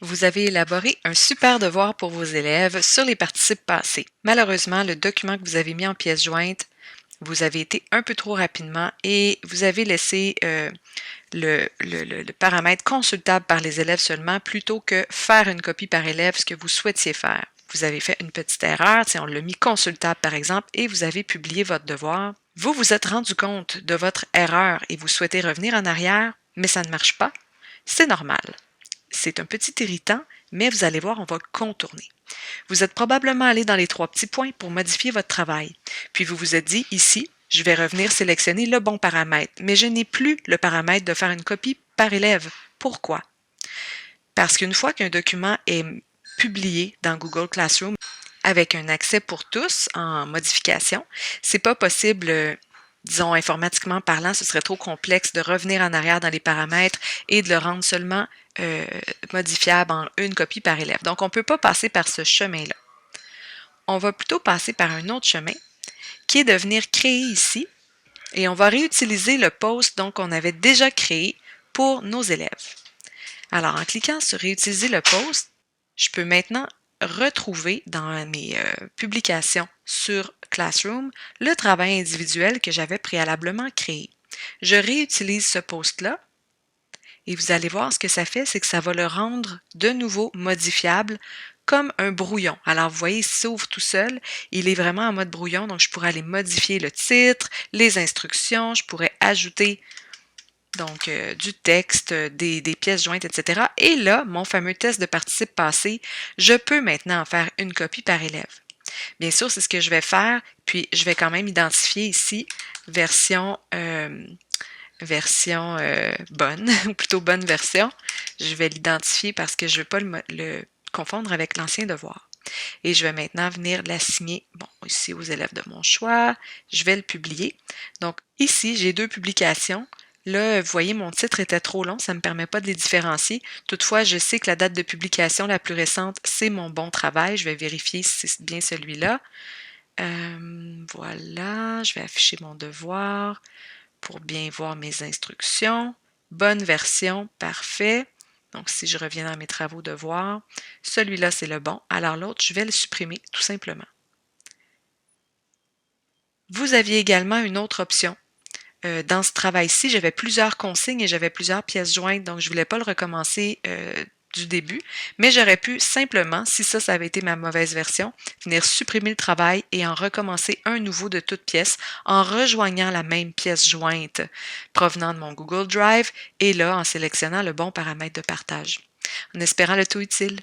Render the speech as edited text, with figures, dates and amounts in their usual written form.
Vous avez élaboré un super devoir pour vos élèves sur les participes passés. Malheureusement, le document que vous avez mis en pièce jointe, vous avez été un peu trop rapidement et vous avez laissé le paramètre consultable par les élèves seulement plutôt que faire une copie par élève, ce que vous souhaitiez faire. Vous avez fait une petite erreur, on l'a mis consultable par exemple, et vous avez publié votre devoir. Vous vous êtes rendu compte de votre erreur et vous souhaitez revenir en arrière, mais ça ne marche pas. C'est normal. C'est un petit irritant, mais vous allez voir, on va le contourner. Vous êtes probablement allé dans les 3 petits points pour modifier votre travail. Puis vous vous êtes dit, ici, je vais revenir sélectionner le bon paramètre, mais je n'ai plus le paramètre de faire une copie par élève. Pourquoi? Parce qu'une fois qu'un document est publié dans Google Classroom avec un accès pour tous en modification, c'est pas possible, disons informatiquement parlant, ce serait trop complexe de revenir en arrière dans les paramètres et de le rendre seulement modifiable en une copie par élève. Donc, on ne peut pas passer par ce chemin-là. On va plutôt passer par un autre chemin qui est de venir créer ici et on va réutiliser le post qu'on avait déjà créé pour nos élèves. Alors, en cliquant sur réutiliser le post, je peux maintenant retrouver dans mes publications sur Classroom le travail individuel que j'avais préalablement créé. Je réutilise ce post-là et vous allez voir ce que ça fait, c'est que ça va le rendre de nouveau modifiable comme un brouillon. Alors, vous voyez, il s'ouvre tout seul. Il est vraiment en mode brouillon, donc je pourrais aller modifier le titre, les instructions, je pourrais ajouter du texte, des pièces jointes, etc. Et là, mon fameux test de participe passé, je peux maintenant en faire une copie par élève. Bien sûr, c'est ce que je vais faire, puis je vais quand même identifier ici version bonne, ou plutôt bonne version. Je vais l'identifier parce que je ne veux pas le confondre avec l'ancien devoir. Et je vais maintenant venir l'assigner, ici aux élèves de mon choix. Je vais le publier. Donc, ici, j'ai 2 publications. Là, vous voyez, mon titre était trop long, ça ne me permet pas de les différencier. Toutefois, je sais que la date de publication la plus récente, c'est mon bon travail. Je vais vérifier si c'est bien celui-là. Voilà, je vais afficher mon devoir pour bien voir mes instructions. Bonne version, parfait. Donc, si je reviens dans mes travaux devoirs, celui-là, c'est le bon. Alors, l'autre, je vais le supprimer tout simplement. Vous aviez également une autre option. Dans ce travail-ci, j'avais plusieurs consignes et j'avais plusieurs pièces jointes, donc je ne voulais pas le recommencer du début, mais j'aurais pu simplement, si ça avait été ma mauvaise version, venir supprimer le travail et en recommencer un nouveau de toute pièce en rejoignant la même pièce jointe provenant de mon Google Drive et là, en sélectionnant le bon paramètre de partage. En espérant le tout utile.